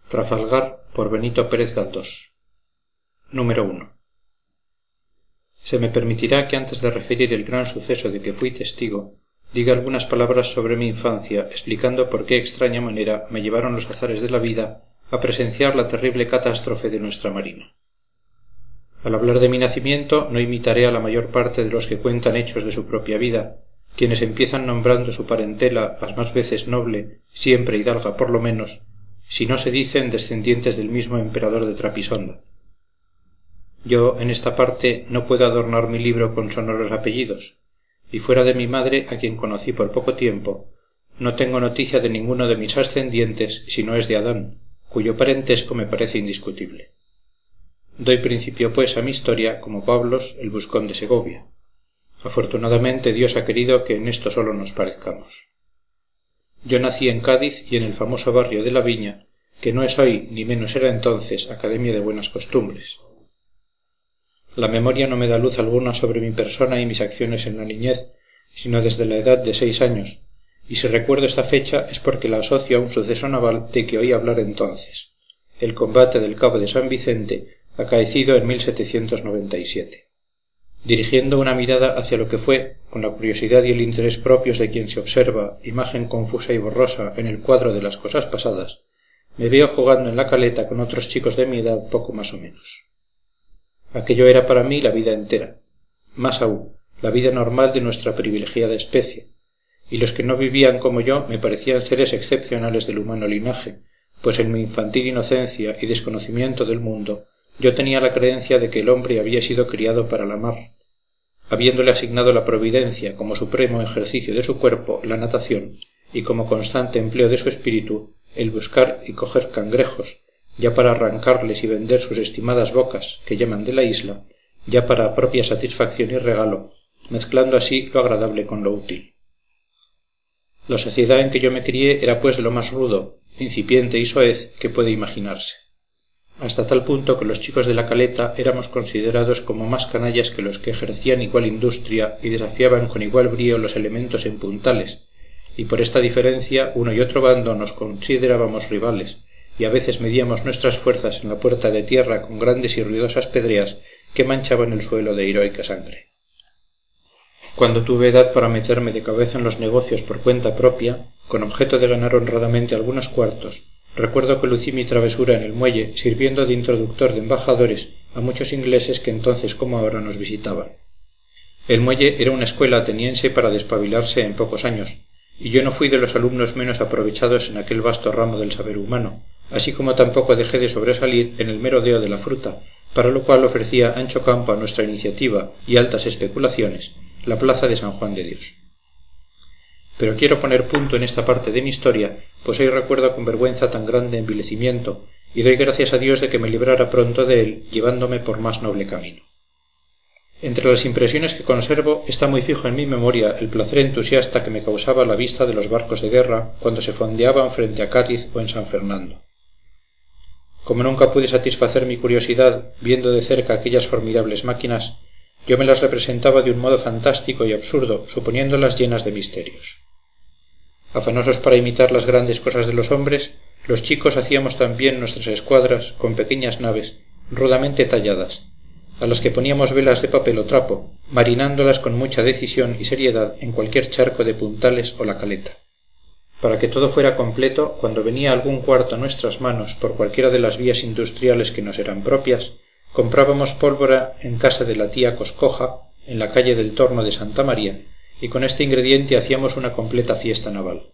Trafalgar por Benito Pérez Galdós. Número 1. Se me permitirá que antes de referir el gran suceso de que fui testigo, diga algunas palabras sobre mi infancia, explicando por qué extraña manera me llevaron los azares de la vida a presenciar la terrible catástrofe de nuestra marina. Al hablar de mi nacimiento no imitaré a la mayor parte de los que cuentan hechos de su propia vida, quienes empiezan nombrando su parentela las más veces noble, siempre hidalga por lo menos, si no se dicen descendientes del mismo emperador de Trapisonda. Yo en esta parte no puedo adornar mi libro con sonoros apellidos, y fuera de mi madre, a quien conocí por poco tiempo, no tengo noticia de ninguno de mis ascendientes si no es de Adán, cuyo parentesco me parece indiscutible. Doy principio pues a mi historia como Pablos el buscón de Segovia. Afortunadamente Dios ha querido que en esto solo nos parezcamos. Yo nací en Cádiz y en el famoso barrio de la Viña, que no es hoy ni menos era entonces Academia de Buenas Costumbres. La memoria no me da luz alguna sobre mi persona y mis acciones en la niñez, sino desde la edad de 6 años, y si recuerdo esta fecha es porque la asocio a un suceso naval de que oí hablar entonces, el combate del Cabo de San Vicente, acaecido en 1797. Dirigiendo una mirada hacia lo que fue, con la curiosidad y el interés propios de quien se observa, imagen confusa y borrosa en el cuadro de las cosas pasadas, me veo jugando en la caleta con otros chicos de mi edad poco más o menos. Aquello era para mí la vida entera, más aún, la vida normal de nuestra privilegiada especie, y los que no vivían como yo me parecían seres excepcionales del humano linaje, pues en mi infantil inocencia y desconocimiento del mundo yo tenía la creencia de que el hombre había sido criado para la mar, habiéndole asignado la providencia como supremo ejercicio de su cuerpo la natación y como constante empleo de su espíritu el buscar y coger cangrejos, ya para arrancarles y vender sus estimadas bocas, que llaman de la isla, ya para propia satisfacción y regalo, mezclando así lo agradable con lo útil. La sociedad en que yo me crié era pues de lo más rudo, incipiente y soez que puede imaginarse, hasta tal punto que los chicos de la caleta éramos considerados como más canallas que los que ejercían igual industria y desafiaban con igual brío los elementos en puntales, y por esta diferencia uno y otro bando nos considerábamos rivales, y a veces medíamos nuestras fuerzas en la puerta de tierra con grandes y ruidosas pedreas que manchaban el suelo de heroica sangre. Cuando tuve edad para meterme de cabeza en los negocios por cuenta propia, con objeto de ganar honradamente algunos cuartos, recuerdo que lucí mi travesura en el muelle sirviendo de introductor de embajadores a muchos ingleses que entonces como ahora nos visitaban. El muelle era una escuela ateniense para despabilarse en pocos años, y yo no fui de los alumnos menos aprovechados en aquel vasto ramo del saber humano, así como tampoco dejé de sobresalir en el merodeo de la fruta, para lo cual ofrecía ancho campo a nuestra iniciativa y altas especulaciones la plaza de San Juan de Dios. Pero quiero poner punto en esta parte de mi historia, pues hoy recuerdo con vergüenza tan grande envilecimiento, y doy gracias a Dios de que me librara pronto de él, llevándome por más noble camino. Entre las impresiones que conservo está muy fijo en mi memoria el placer entusiasta que me causaba la vista de los barcos de guerra cuando se fondeaban frente a Cádiz o en San Fernando. Como nunca pude satisfacer mi curiosidad viendo de cerca aquellas formidables máquinas, yo me las representaba de un modo fantástico y absurdo, suponiéndolas llenas de misterios. Afanosos para imitar las grandes cosas de los hombres, los chicos hacíamos también nuestras escuadras con pequeñas naves, rudamente talladas, a las que poníamos velas de papel o trapo, marinándolas con mucha decisión y seriedad en cualquier charco de puntales o la caleta. Para que todo fuera completo, cuando venía algún cuarto a nuestras manos por cualquiera de las vías industriales que nos eran propias, comprábamos pólvora en casa de la tía Coscoja, en la calle del Torno de Santa María, y con este ingrediente hacíamos una completa fiesta naval.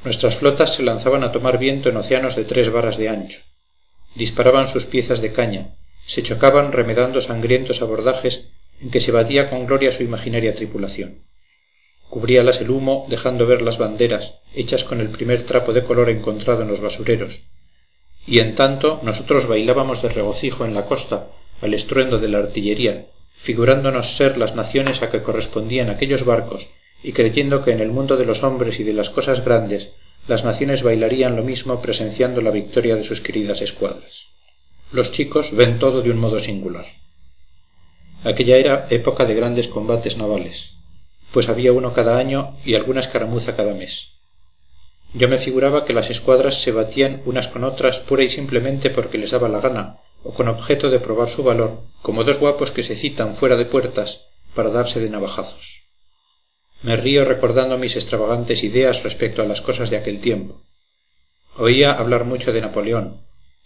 Nuestras flotas se lanzaban a tomar viento en océanos de 3 varas de ancho. Disparaban sus piezas de caña, se chocaban remedando sangrientos abordajes en que se batía con gloria su imaginaria tripulación. Cubríalas el humo dejando ver las banderas, hechas con el primer trapo de color encontrado en los basureros, y en tanto nosotros bailábamos de regocijo en la costa al estruendo de la artillería, figurándonos ser las naciones a que correspondían aquellos barcos y creyendo que en el mundo de los hombres y de las cosas grandes las naciones bailarían lo mismo presenciando la victoria de sus queridas escuadras. Los chicos ven todo de un modo singular. Aquella era época de grandes combates navales, pues había uno cada año y alguna escaramuza cada mes. Yo me figuraba que las escuadras se batían unas con otras pura y simplemente porque les daba la gana, o con objeto de probar su valor, como dos guapos que se citan fuera de puertas para darse de navajazos. Me río recordando mis extravagantes ideas respecto a las cosas de aquel tiempo. Oía hablar mucho de Napoleón,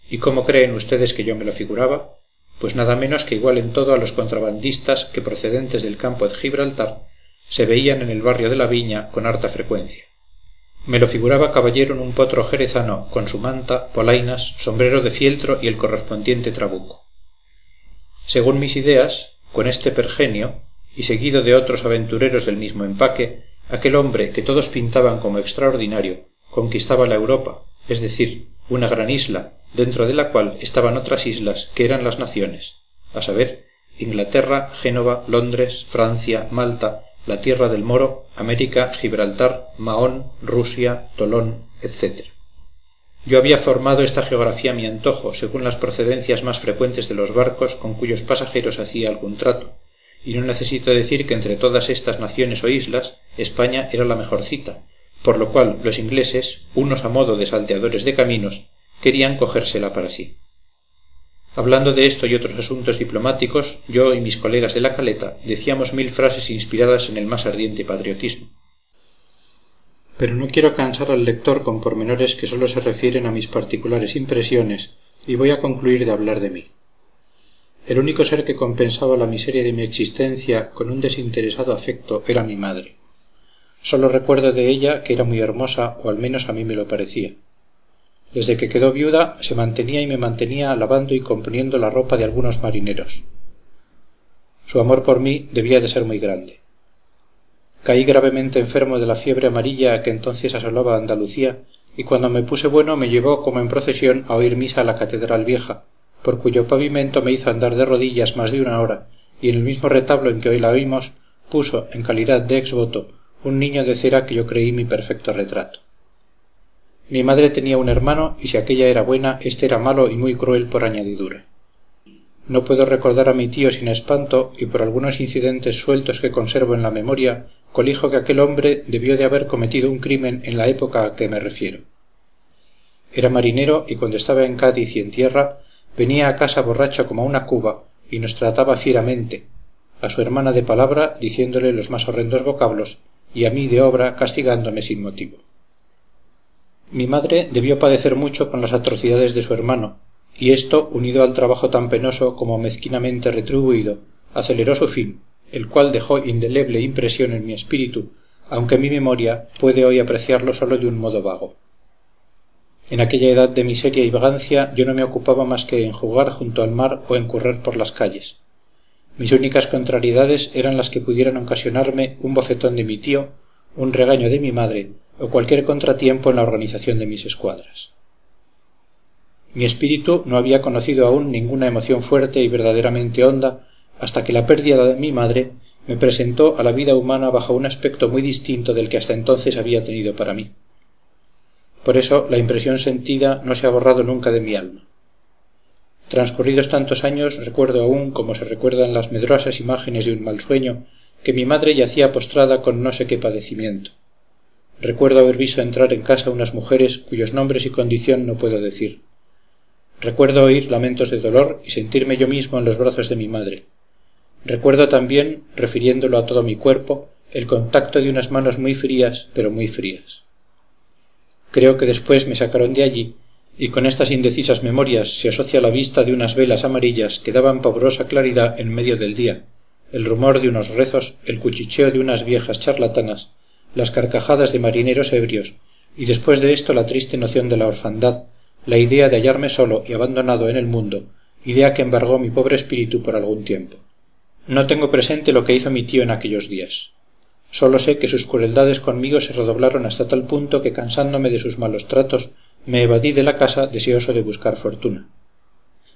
¿y cómo creen ustedes que yo me lo figuraba? Pues nada menos que igual en todo a los contrabandistas que procedentes del campo de Gibraltar se veían en el barrio de la Viña con harta frecuencia. Me lo figuraba caballero en un potro jerezano con su manta, polainas, sombrero de fieltro y el correspondiente trabuco. Según mis ideas, con este pergenio, y seguido de otros aventureros del mismo empaque, aquel hombre que todos pintaban como extraordinario, conquistaba la Europa, es decir, una gran isla, dentro de la cual estaban otras islas que eran las naciones, a saber, Inglaterra, Génova, Londres, Francia, Malta, la tierra del Moro, América, Gibraltar, Mahón, Rusia, Tolón, etc. Yo había formado esta geografía a mi antojo, según las procedencias más frecuentes de los barcos con cuyos pasajeros hacía algún trato, y no necesito decir que entre todas estas naciones o islas, España era la mejorcita, por lo cual los ingleses, unos a modo de salteadores de caminos, querían cogérsela para sí. Hablando de esto y otros asuntos diplomáticos, yo y mis colegas de la caleta decíamos 1000 frases inspiradas en el más ardiente patriotismo. Pero no quiero cansar al lector con pormenores que sólo se refieren a mis particulares impresiones, y voy a concluir de hablar de mí. El único ser que compensaba la miseria de mi existencia con un desinteresado afecto era mi madre. Sólo recuerdo de ella que era muy hermosa, o al menos a mí me lo parecía. Desde que quedó viuda se mantenía y me mantenía lavando y componiendo la ropa de algunos marineros. Su amor por mí debía de ser muy grande. Caí gravemente enfermo de la fiebre amarilla que entonces asolaba Andalucía, y cuando me puse bueno me llevó como en procesión a oír misa a la Catedral Vieja, por cuyo pavimento me hizo andar de rodillas más de 1 hora, y en el mismo retablo en que hoy la oímos puso, en calidad de exvoto, un niño de cera que yo creí mi perfecto retrato. Mi madre tenía un hermano, y si aquella era buena, éste era malo y muy cruel por añadidura. No puedo recordar a mi tío sin espanto, y por algunos incidentes sueltos que conservo en la memoria, colijo que aquel hombre debió de haber cometido un crimen en la época a que me refiero. Era marinero, y cuando estaba en Cádiz y en tierra, venía a casa borracho como una cuba, y nos trataba fieramente, a su hermana de palabra diciéndole los más horrendos vocablos, y a mí de obra castigándome sin motivo. Mi madre debió padecer mucho con las atrocidades de su hermano, y esto, unido al trabajo tan penoso como mezquinamente retribuido, aceleró su fin, el cual dejó indeleble impresión en mi espíritu, aunque mi memoria puede hoy apreciarlo sólo de un modo vago. En aquella edad de miseria y vagancia yo no me ocupaba más que en jugar junto al mar o en correr por las calles. Mis únicas contrariedades eran las que pudieran ocasionarme un bofetón de mi tío, un regaño de mi madre, o cualquier contratiempo en la organización de mis escuadras. Mi espíritu no había conocido aún ninguna emoción fuerte y verdaderamente honda hasta que la pérdida de mi madre me presentó a la vida humana bajo un aspecto muy distinto del que hasta entonces había tenido para mí. Por eso la impresión sentida no se ha borrado nunca de mi alma. Transcurridos tantos años recuerdo aún, como se recuerdan las medrosas imágenes de un mal sueño, que mi madre yacía postrada con no sé qué padecimiento. Recuerdo haber visto entrar en casa unas mujeres cuyos nombres y condición no puedo decir. Recuerdo oír lamentos de dolor y sentirme yo mismo en los brazos de mi madre. Recuerdo también, refiriéndolo a todo mi cuerpo, el contacto de unas manos muy frías, pero muy frías. Creo que después me sacaron de allí, y con estas indecisas memorias se asocia la vista de unas velas amarillas que daban pavorosa claridad en medio del día, el rumor de unos rezos, el cuchicheo de unas viejas charlatanas, las carcajadas de marineros ebrios, y después de esto la triste noción de la orfandad, la idea de hallarme solo y abandonado en el mundo, idea que embargó mi pobre espíritu por algún tiempo. No tengo presente lo que hizo mi tío en aquellos días. Sólo sé que sus crueldades conmigo se redoblaron hasta tal punto que, cansándome de sus malos tratos, me evadí de la casa deseoso de buscar fortuna.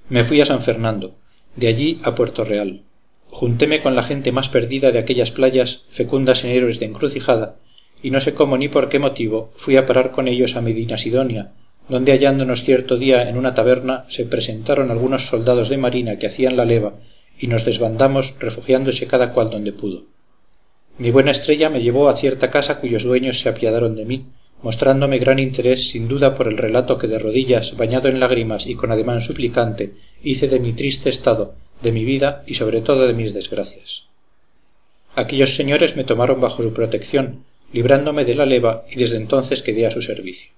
Me fui a San Fernando, de allí a Puerto Real. Juntéme con la gente más perdida de aquellas playas, fecundas en héroes de encrucijada, y no sé cómo ni por qué motivo fui a parar con ellos a Medina Sidonia, donde hallándonos cierto día en una taberna se presentaron algunos soldados de marina que hacían la leva, y nos desbandamos refugiándose cada cual donde pudo. Mi buena estrella me llevó a cierta casa cuyos dueños se apiadaron de mí, mostrándome gran interés sin duda por el relato que de rodillas, bañado en lágrimas y con ademán suplicante, hice de mi triste estado, de mi vida y sobre todo de mis desgracias. Aquellos señores me tomaron bajo su protección, librándome de la leva, y desde entonces quedé a su servicio.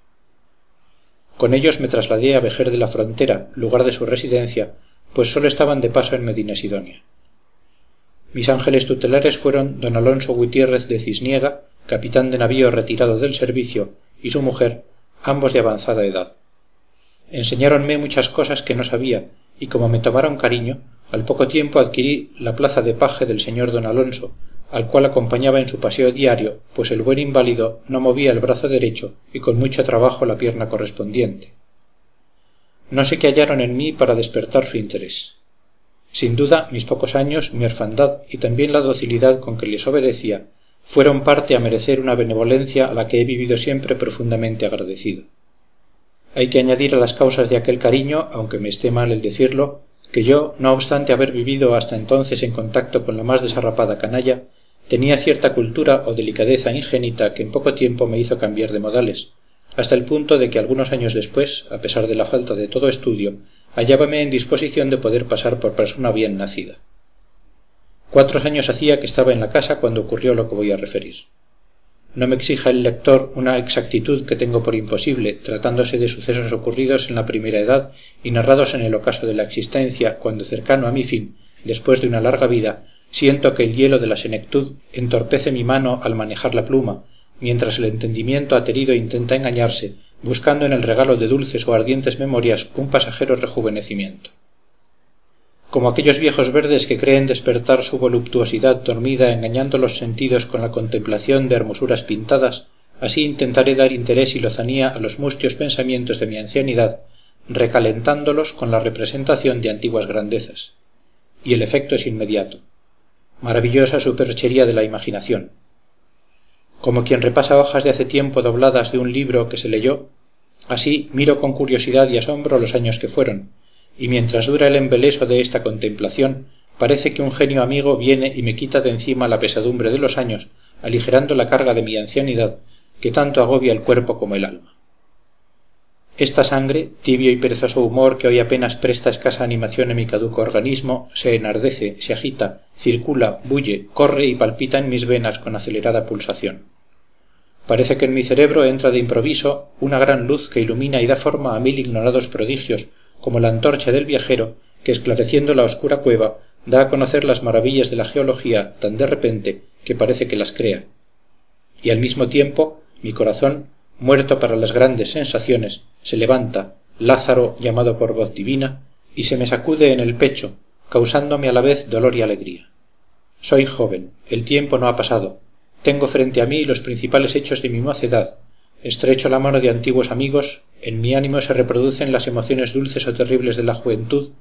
Con ellos me trasladé a Vejer de la Frontera, lugar de su residencia, pues sólo estaban de paso en Medinasidonia. Mis ángeles tutelares fueron don Alonso Gutiérrez de Cisniega, capitán de navío retirado del servicio, y su mujer, ambos de avanzada edad. Enseñáronme muchas cosas que no sabía, y como me tomaron cariño, al poco tiempo adquirí la plaza de paje del señor don Alonso, al cual acompañaba en su paseo diario, pues el buen inválido no movía el brazo derecho y con mucho trabajo la pierna correspondiente. No sé qué hallaron en mí para despertar su interés. Sin duda, mis pocos años, mi orfandad y también la docilidad con que les obedecía fueron parte a merecer una benevolencia a la que he vivido siempre profundamente agradecido. Hay que añadir a las causas de aquel cariño, aunque me esté mal el decirlo, que yo, no obstante haber vivido hasta entonces en contacto con la más desarrapada canalla, tenía cierta cultura o delicadeza ingénita que en poco tiempo me hizo cambiar de modales, hasta el punto de que algunos años después, a pesar de la falta de todo estudio, hallábame en disposición de poder pasar por persona bien nacida. 4 años hacía que estaba en la casa cuando ocurrió lo que voy a referir. No me exija el lector una exactitud que tengo por imposible, tratándose de sucesos ocurridos en la primera edad y narrados en el ocaso de la existencia, cuando cercano a mi fin, después de una larga vida, siento que el hielo de la senectud entorpece mi mano al manejar la pluma, mientras el entendimiento aterido intenta engañarse, buscando en el regalo de dulces o ardientes memorias un pasajero rejuvenecimiento. Como aquellos viejos verdes que creen despertar su voluptuosidad dormida engañando los sentidos con la contemplación de hermosuras pintadas, así intentaré dar interés y lozanía a los mustios pensamientos de mi ancianidad, recalentándolos con la representación de antiguas grandezas. Y el efecto es inmediato. Maravillosa superchería de la imaginación. Como quien repasa hojas de hace tiempo dobladas de un libro que se leyó, así miro con curiosidad y asombro los años que fueron, y mientras dura el embeleso de esta contemplación, parece que un genio amigo viene y me quita de encima la pesadumbre de los años, aligerando la carga de mi ancianidad, que tanto agobia el cuerpo como el alma. Esta sangre, tibio y perezoso humor que hoy apenas presta escasa animación a mi caduco organismo, se enardece, se agita, circula, bulle, corre y palpita en mis venas con acelerada pulsación. Parece que en mi cerebro entra de improviso una gran luz que ilumina y da forma a 1000 ignorados prodigios, como la antorcha del viajero que, esclareciendo la oscura cueva, da a conocer las maravillas de la geología tan de repente que parece que las crea. Y al mismo tiempo mi corazón, muerto para las grandes sensaciones, se levanta, Lázaro llamado por voz divina, y se me sacude en el pecho, causándome a la vez dolor y alegría. Soy joven, el tiempo no ha pasado, tengo frente a mí los principales hechos de mi mocedad, estrecho la mano de antiguos amigos, en mi ánimo se reproducen las emociones dulces o terribles de la juventud,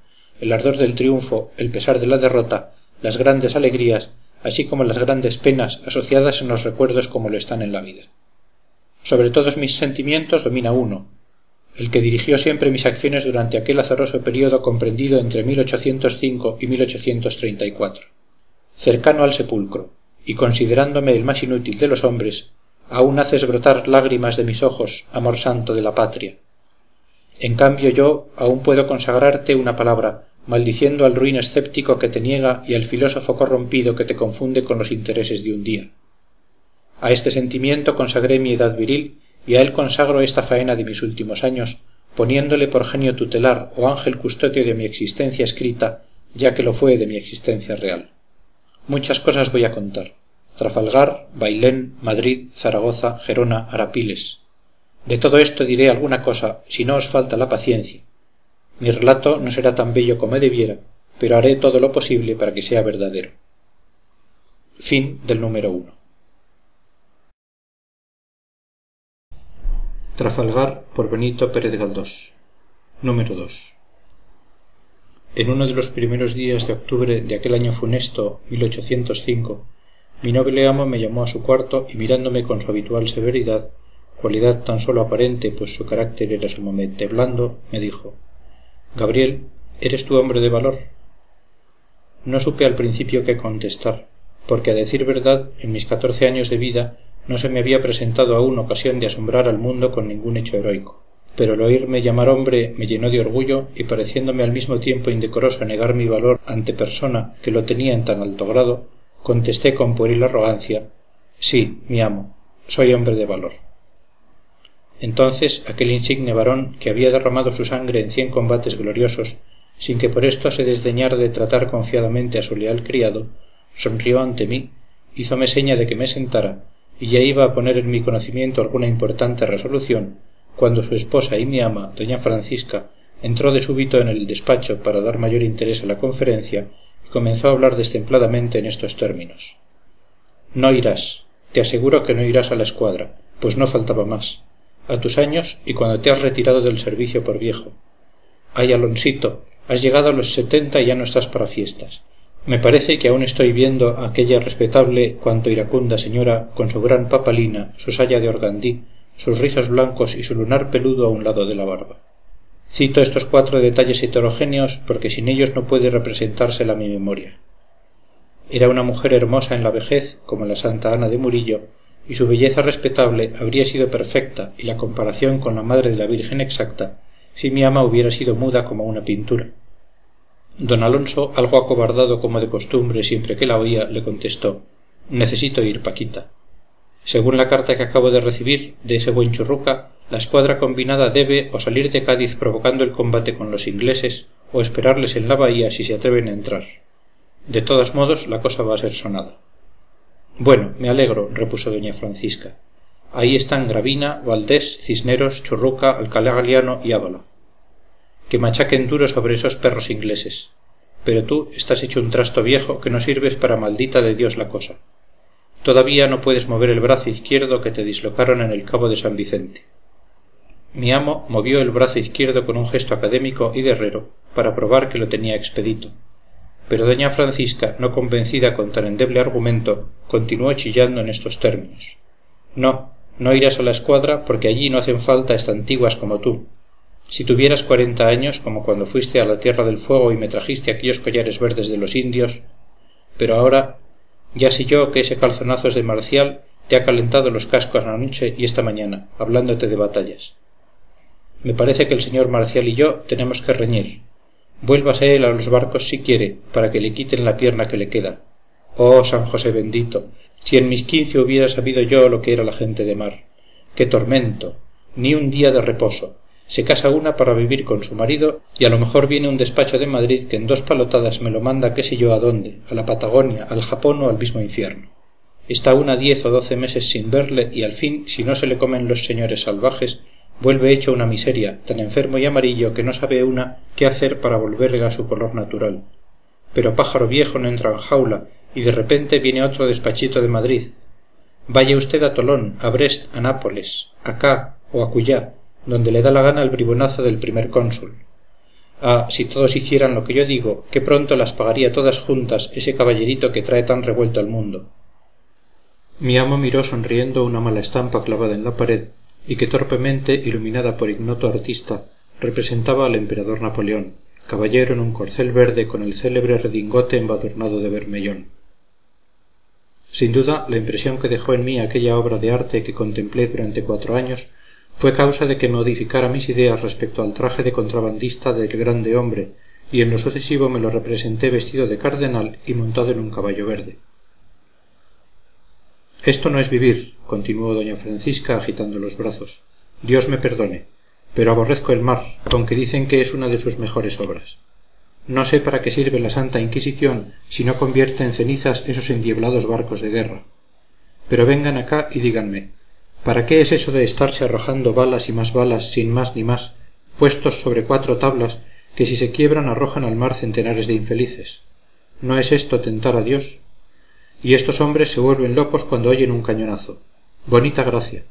el ardor del triunfo, el pesar de la derrota, las grandes alegrías, así como las grandes penas asociadas en los recuerdos como lo están en la vida. Sobre todos mis sentimientos domina uno, el que dirigió siempre mis acciones durante aquel azaroso período comprendido entre 1805 y 1834. Cercano al sepulcro, y considerándome el más inútil de los hombres, aún haces brotar lágrimas de mis ojos, amor santo de la patria. En cambio yo aún puedo consagrarte una palabra, maldiciendo al ruin escéptico que te niega y al filósofo corrompido que te confunde con los intereses de un día. A este sentimiento consagré mi edad viril, y a él consagro esta faena de mis últimos años, poniéndole por genio tutelar o ángel custodio de mi existencia escrita, ya que lo fue de mi existencia real. Muchas cosas voy a contar. Trafalgar, Bailén, Madrid, Zaragoza, Gerona, Arapiles. De todo esto diré alguna cosa, si no os falta la paciencia. Mi relato no será tan bello como debiera, pero haré todo lo posible para que sea verdadero. Fin del número 1. Trafalgar por Benito Pérez Galdós. Número 2. En uno de los primeros días de octubre de aquel año funesto, 1805, mi noble amo me llamó a su cuarto y mirándome con su habitual severidad, cualidad tan solo aparente pues su carácter era sumamente blando, me dijo: «Gabriel, ¿eres tú hombre de valor?» No supe al principio qué contestar, porque a decir verdad, en mis 14 años de vida no se me había presentado aún ocasión de asombrar al mundo con ningún hecho heroico, pero el oírme llamar hombre me llenó de orgullo y pareciéndome al mismo tiempo indecoroso negar mi valor ante persona que lo tenía en tan alto grado, contesté con pueril arrogancia: sí, mi amo, soy hombre de valor. Entonces aquel insigne varón, que había derramado su sangre en 100 combates gloriosos, sin que por esto se desdeñara de tratar confiadamente a su leal criado, sonrió ante mí, hízome seña de que me sentara, y ya iba a poner en mi conocimiento alguna importante resolución, cuando su esposa y mi ama, doña Francisca, entró de súbito en el despacho para dar mayor interés a la conferencia y comenzó a hablar destempladamente en estos términos: no irás, te aseguro que no irás a la escuadra, pues no faltaba más, a tus años y cuando te has retirado del servicio por viejo. Ay, Alonsito, has llegado a los 70 y ya no estás para fiestas. Me parece que aún estoy viendo a aquella respetable cuanto iracunda señora con su gran papalina, su saya de organdí, sus rizos blancos y su lunar peludo a un lado de la barba. Cito estos 4 detalles heterogéneos porque sin ellos no puede representársela mi memoria. Era una mujer hermosa en la vejez, como la Santa Ana de Murillo, y su belleza respetable habría sido perfecta y la comparación con la madre de la Virgen exacta, si mi ama hubiera sido muda como una pintura. Don Alonso, algo acobardado como de costumbre siempre que la oía, le contestó: necesito ir, Paquita. Según la carta que acabo de recibir de ese buen Churruca, la escuadra combinada debe o salir de Cádiz provocando el combate con los ingleses o esperarles en la bahía si se atreven a entrar. De todos modos, la cosa va a ser sonada. Bueno, me alegro, repuso doña Francisca. Ahí están Gravina, Valdés, Cisneros, Churruca, Alcalá Galiano y Ábala. Que machaquen duro sobre esos perros ingleses. Pero tú estás hecho un trasto viejo que no sirves para maldita de Dios la cosa. Todavía no puedes mover el brazo izquierdo que te dislocaron en el cabo de San Vicente. Mi amo movió el brazo izquierdo con un gesto académico y guerrero para probar que lo tenía expedito. Pero doña Francisca, no convencida con tan endeble argumento, continuó chillando en estos términos: no irás a la escuadra porque allí no hacen falta estantiguas como tú. Si tuvieras 40 años, como cuando fuiste a la Tierra del Fuego y me trajiste aquellos collares verdes de los indios. Pero ahora, ya sé yo que ese calzonazos de Marcial te ha calentado los cascos anoche y esta mañana, hablándote de batallas. Me parece que el señor Marcial y yo tenemos que reñir. Vuélvase él a los barcos si quiere, para que le quiten la pierna que le queda. Oh, San José bendito, si en mis 15 hubiera sabido yo lo que era la gente de mar. ¡Qué tormento! Ni un día de reposo. Se casa una para vivir con su marido y a lo mejor viene un despacho de Madrid que en 2 palotadas me lo manda qué sé yo a dónde, a la Patagonia, al Japón o al mismo infierno. Está una 10 o 12 meses sin verle y al fin, si no se le comen los señores salvajes, vuelve hecho una miseria, tan enfermo y amarillo que no sabe una qué hacer para volverle a su color natural. Pero pájaro viejo no entra en jaula y de repente viene otro despachito de Madrid. Vaya usted a Tolón, a Brest, a Nápoles, acá o acullá, donde le da la gana el bribonazo del primer cónsul. Ah, si todos hicieran lo que yo digo, qué pronto las pagaría todas juntas ese caballerito que trae tan revuelto al mundo. Mi amo miró sonriendo una mala estampa clavada en la pared y que torpemente, iluminada por ignoto artista, representaba al emperador Napoleón, caballero en un corcel verde con el célebre redingote embadurnado de bermellón. Sin duda, la impresión que dejó en mí aquella obra de arte que contemplé durante 4 años fue causa de que modificara mis ideas respecto al traje de contrabandista del grande hombre, y en lo sucesivo me lo representé vestido de cardenal y montado en un caballo verde. Esto no es vivir, continuó doña Francisca agitando los brazos. Dios me perdone, pero aborrezco el mar, aunque dicen que es una de sus mejores obras. No sé para qué sirve la Santa Inquisición si no convierte en cenizas esos endiablados barcos de guerra. Pero vengan acá y díganme, ¿para qué es eso de estarse arrojando balas y más balas sin más ni más, puestos sobre 4 tablas que si se quiebran arrojan al mar centenares de infelices? ¿No es esto tentar a Dios? Y estos hombres se vuelven locos cuando oyen un cañonazo. Bonita gracia.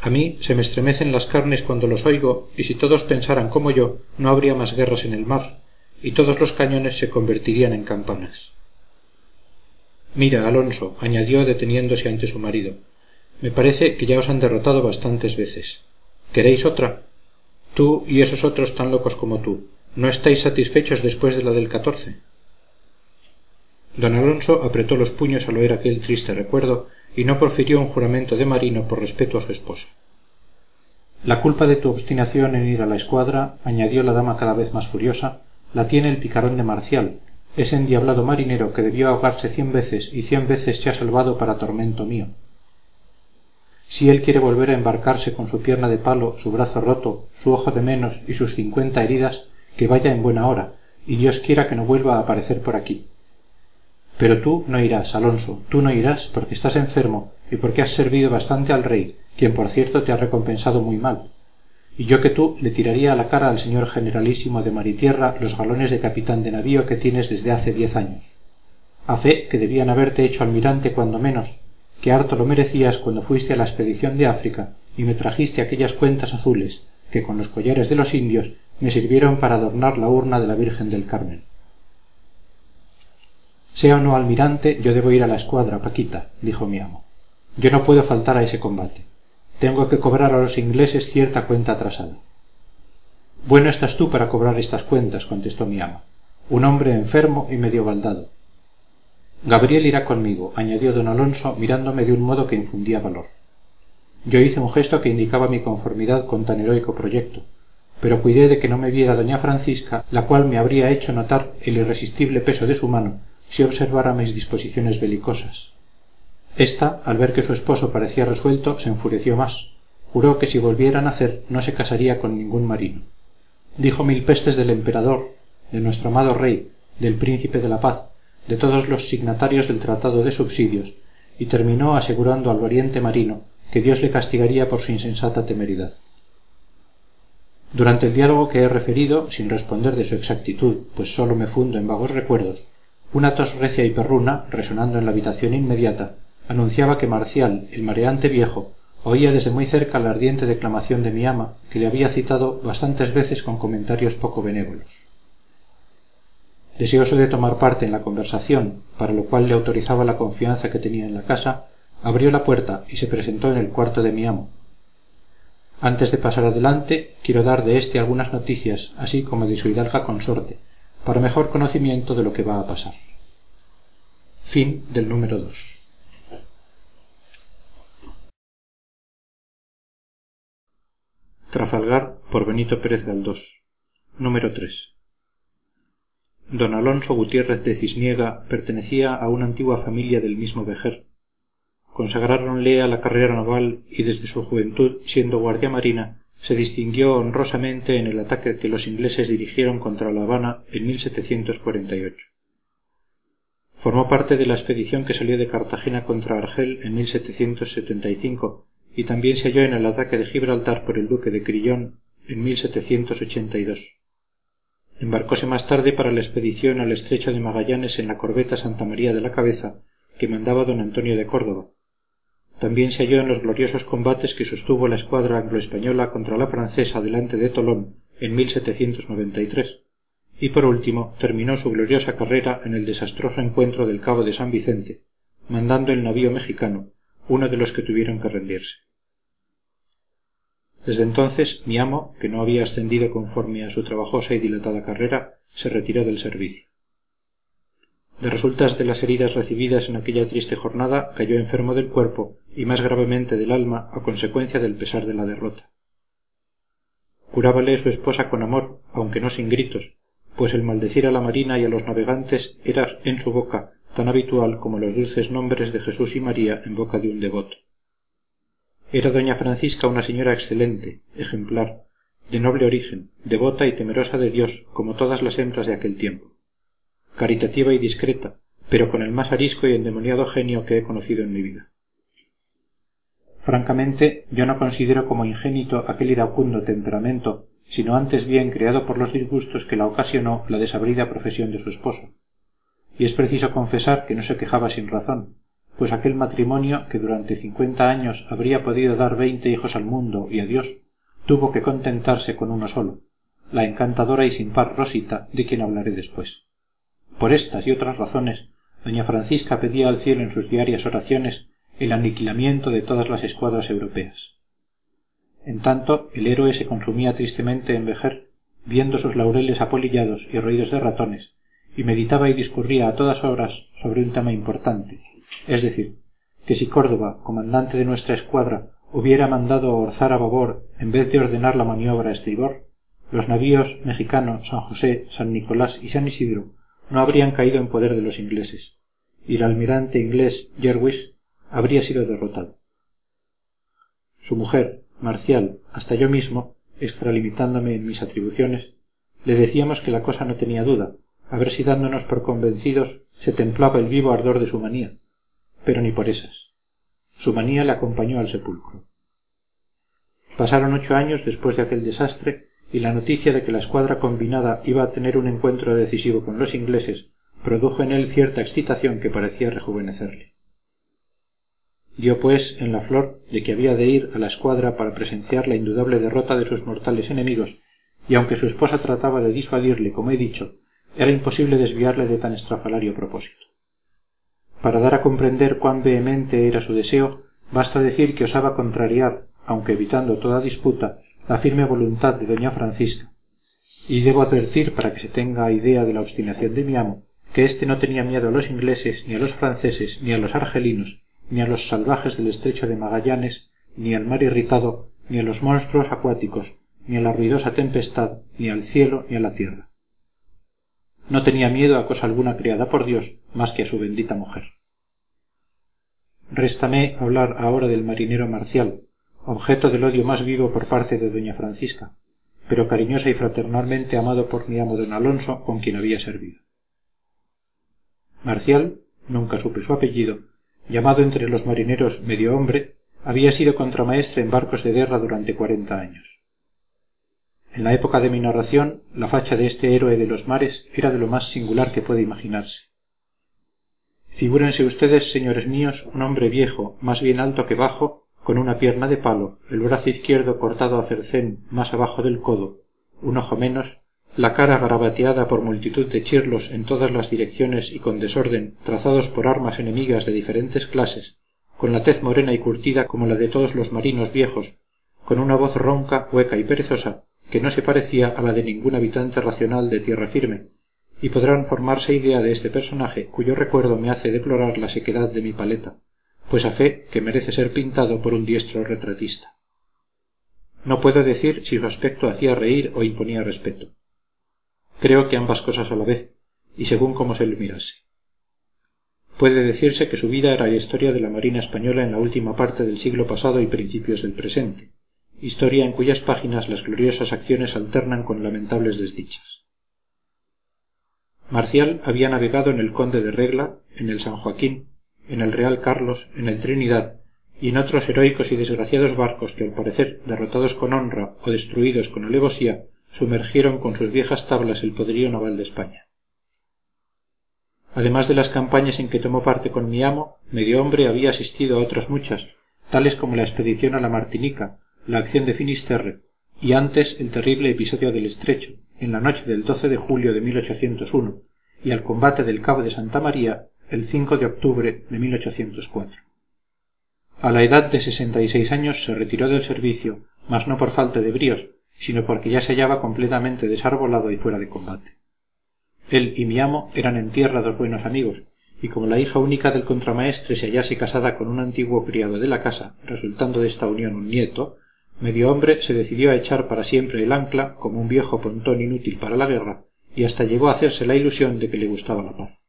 A mí se me estremecen las carnes cuando los oigo, y si todos pensaran como yo, no habría más guerras en el mar, y todos los cañones se convertirían en campanas. Mira, Alonso, añadió deteniéndose ante su marido, me parece que ya os han derrotado bastantes veces. ¿Queréis otra? Tú y esos otros tan locos como tú, ¿no estáis satisfechos después de la del 14? Don Alonso apretó los puños al oír aquel triste recuerdo y no profirió un juramento de marino por respeto a su esposa. La culpa de tu obstinación en ir a la escuadra, añadió la dama cada vez más furiosa, la tiene el picarón de Marcial, ese endiablado marinero que debió ahogarse 100 veces y 100 veces se ha salvado para tormento mío. Si él quiere volver a embarcarse con su pierna de palo, su brazo roto, su ojo de menos y sus 50 heridas, que vaya en buena hora, y Dios quiera que no vuelva a aparecer por aquí. Pero tú no irás, Alonso, tú no irás porque estás enfermo y porque has servido bastante al rey, quien por cierto te ha recompensado muy mal. Y yo que tú le tiraría a la cara al señor generalísimo de mar y tierra los galones de capitán de navío que tienes desde hace 10 años. A fe que debían haberte hecho almirante cuando menos, que harto lo merecías cuando fuiste a la expedición de África y me trajiste aquellas cuentas azules que con los collares de los indios me sirvieron para adornar la urna de la Virgen del Carmen. Sea o no almirante, yo debo ir a la escuadra, Paquita, dijo mi amo. Yo no puedo faltar a ese combate. Tengo que cobrar a los ingleses cierta cuenta atrasada. Bueno estás tú para cobrar estas cuentas, contestó mi ama. Un hombre enfermo y medio baldado. Gabriel irá conmigo, añadió don Alonso, mirándome de un modo que infundía valor. Yo hice un gesto que indicaba mi conformidad con tan heroico proyecto, pero cuidé de que no me viera doña Francisca, la cual me habría hecho notar el irresistible peso de su mano si observara mis disposiciones belicosas. Esta, al ver que su esposo parecía resuelto, se enfureció más. Juró que si volviera a nacer no se casaría con ningún marino. Dijo 1000 pestes del emperador, de nuestro amado rey, del príncipe de la paz, de todos los signatarios del tratado de subsidios, y terminó asegurando al valiente marino que Dios le castigaría por su insensata temeridad. Durante el diálogo que he referido, sin responder de su exactitud, pues sólo me fundo en vagos recuerdos, una tos recia y perruna, resonando en la habitación inmediata, anunciaba que Marcial, el mareante viejo, oía desde muy cerca la ardiente declamación de mi ama, que le había citado bastantes veces con comentarios poco benévolos. Deseoso de tomar parte en la conversación, para lo cual le autorizaba la confianza que tenía en la casa, abrió la puerta y se presentó en el cuarto de mi amo. Antes de pasar adelante, quiero dar de éste algunas noticias, así como de su hidalga consorte, para mejor conocimiento de lo que va a pasar. Fin del número 2. Trafalgar por Benito Pérez Galdós. Número 3. Don Alonso Gutiérrez de Cisniega pertenecía a una antigua familia del mismo Vejer. Consagráronle a la carrera naval y desde su juventud, siendo guardia marina, se distinguió honrosamente en el ataque que los ingleses dirigieron contra La Habana en 1748. Formó parte de la expedición que salió de Cartagena contra Argel en 1775 y también se halló en el ataque de Gibraltar por el duque de Crillon en 1782. Embarcóse más tarde para la expedición al estrecho de Magallanes en la corbeta Santa María de la Cabeza, que mandaba don Antonio de Córdoba. También se halló en los gloriosos combates que sostuvo la escuadra anglo-española contra la francesa delante de Tolón en 1793, y por último terminó su gloriosa carrera en el desastroso encuentro del Cabo de San Vicente, mandando el navío mexicano, uno de los que tuvieron que rendirse. Desde entonces mi amo, que no había ascendido conforme a su trabajosa y dilatada carrera, se retiró del servicio. De resultas de las heridas recibidas en aquella triste jornada, cayó enfermo del cuerpo y más gravemente del alma a consecuencia del pesar de la derrota. Curábale su esposa con amor, aunque no sin gritos, pues el maldecir a la marina y a los navegantes era en su boca tan habitual como los dulces nombres de Jesús y María en boca de un devoto. Era doña Francisca una señora excelente, ejemplar, de noble origen, devota y temerosa de Dios como todas las hembras de aquel tiempo, caritativa y discreta, pero con el más arisco y endemoniado genio que he conocido en mi vida. Francamente, yo no considero como ingénito aquel iracundo temperamento, sino antes bien creado por los disgustos que la ocasionó la desabrida profesión de su esposo. Y es preciso confesar que no se quejaba sin razón, pues aquel matrimonio, que durante 50 años habría podido dar 20 hijos al mundo y a Dios, tuvo que contentarse con uno solo, la encantadora y sin par Rosita, de quien hablaré después. Por estas y otras razones, doña Francisca pedía al cielo en sus diarias oraciones el aniquilamiento de todas las escuadras europeas. En tanto, el héroe se consumía tristemente en Vejer, viendo sus laureles apolillados y roídos de ratones, y meditaba y discurría a todas horas sobre un tema importante, es decir, que si Córdoba, comandante de nuestra escuadra, hubiera mandado orzar a babor en vez de ordenar la maniobra a estribor, los navíos mexicano, San José, San Nicolás y San Isidro no habrían caído en poder de los ingleses, y el almirante inglés Jerwis habría sido derrotado. Su mujer, Marcial, hasta yo mismo, extralimitándome en mis atribuciones, le decíamos que la cosa no tenía duda, a ver si dándonos por convencidos se templaba el vivo ardor de su manía, pero ni por esas. Su manía le acompañó al sepulcro. Pasaron 8 años después de aquel desastre y la noticia de que la escuadra combinada iba a tener un encuentro decisivo con los ingleses produjo en él cierta excitación que parecía rejuvenecerle. Dio pues en la flor de que había de ir a la escuadra para presenciar la indudable derrota de sus mortales enemigos, y aunque su esposa trataba de disuadirle, como he dicho, era imposible desviarle de tan estrafalario propósito. Para dar a comprender cuán vehemente era su deseo, basta decir que osaba contrariar, aunque evitando toda disputa, la firme voluntad de doña Francisca, y debo advertir, para que se tenga idea de la obstinación de mi amo, que éste no tenía miedo a los ingleses, ni a los franceses, ni a los argelinos, ni a los salvajes del estrecho de Magallanes, ni al mar irritado, ni a los monstruos acuáticos, ni a la ruidosa tempestad, ni al cielo, ni a la tierra. No tenía miedo a cosa alguna criada por Dios, más que a su bendita mujer. Réstame hablar ahora del marinero Marcial, objeto del odio más vivo por parte de doña Francisca, pero cariñosa y fraternalmente amado por mi amo don Alonso, con quien había servido. Marcial, nunca supe su apellido, llamado entre los marineros medio hombre, había sido contramaestre en barcos de guerra durante 40 años. En la época de mi narración, la facha de este héroe de los mares era de lo más singular que puede imaginarse. Figúrense ustedes, señores míos, un hombre viejo, más bien alto que bajo, con una pierna de palo, el brazo izquierdo cortado a cercén más abajo del codo, un ojo menos, la cara garabateada por multitud de chirlos en todas las direcciones y con desorden trazados por armas enemigas de diferentes clases, con la tez morena y curtida como la de todos los marinos viejos, con una voz ronca, hueca y perezosa, que no se parecía a la de ningún habitante racional de tierra firme, y podrán formarse idea de este personaje cuyo recuerdo me hace deplorar la sequedad de mi paleta, pues a fe que merece ser pintado por un diestro retratista. No puedo decir si su aspecto hacía reír o imponía respeto. Creo que ambas cosas a la vez, y según cómo se le mirase. Puede decirse que su vida era la historia de la marina española en la última parte del siglo pasado y principios del presente, historia en cuyas páginas las gloriosas acciones alternan con lamentables desdichas. Marcial había navegado en el Conde de Regla, en el San Joaquín, en el Real Carlos, en el Trinidad y en otros heroicos y desgraciados barcos que al parecer derrotados con honra o destruidos con alevosía sumergieron con sus viejas tablas el poderío naval de España. Además de las campañas en que tomó parte con mi amo, medio hombre había asistido a otras muchas, tales como la expedición a la Martinica, la acción de Finisterre y antes el terrible episodio del Estrecho, en la noche del 12 de julio de 1801, y al combate del Cabo de Santa María el 5 de octubre de 1804. A la edad de 66 años se retiró del servicio, mas no por falta de bríos, sino porque ya se hallaba completamente desarbolado y fuera de combate. Él y mi amo eran en tierra dos buenos amigos, y como la hija única del contramaestre se hallase casada con un antiguo criado de la casa, resultando de esta unión un nieto, medio hombre se decidió a echar para siempre el ancla como un viejo pontón inútil para la guerra, y hasta llegó a hacerse la ilusión de que le gustaba la paz.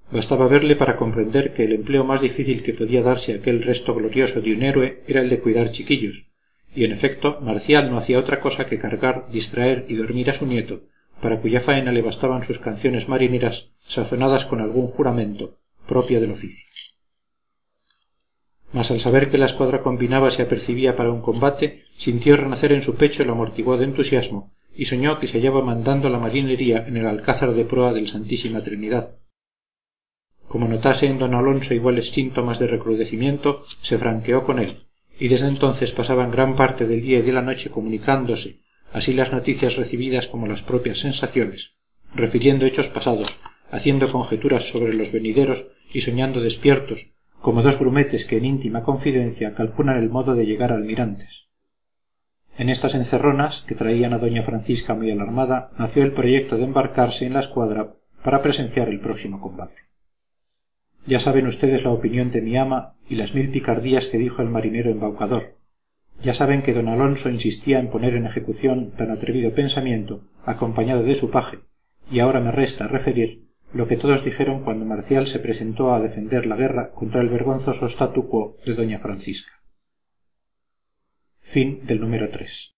Bastaba verle para comprender que el empleo más difícil que podía darse a aquel resto glorioso de un héroe era el de cuidar chiquillos, y en efecto Marcial no hacía otra cosa que cargar, distraer y dormir a su nieto, para cuya faena le bastaban sus canciones marineras sazonadas con algún juramento propio del oficio. Mas al saber que la escuadra combinada se apercibía para un combate, sintió renacer en su pecho el amortiguado entusiasmo y soñó que se hallaba mandando la marinería en el alcázar de proa del Santísima Trinidad. Como notase en don Alonso iguales síntomas de recrudecimiento, se franqueó con él, y desde entonces pasaban gran parte del día y de la noche comunicándose, así las noticias recibidas como las propias sensaciones, refiriendo hechos pasados, haciendo conjeturas sobre los venideros y soñando despiertos, como dos grumetes que en íntima confidencia calculan el modo de llegar a almirantes. En estas encerronas, que traían a doña Francisca muy alarmada, nació el proyecto de embarcarse en la escuadra para presenciar el próximo combate. Ya saben ustedes la opinión de mi ama y las 1000 picardías que dijo el marinero embaucador. Ya saben que don Alonso insistía en poner en ejecución tan atrevido pensamiento acompañado de su paje, y ahora me resta referir lo que todos dijeron cuando Marcial se presentó a defender la guerra contra el vergonzoso statu quo de doña Francisca. Fin del número 3.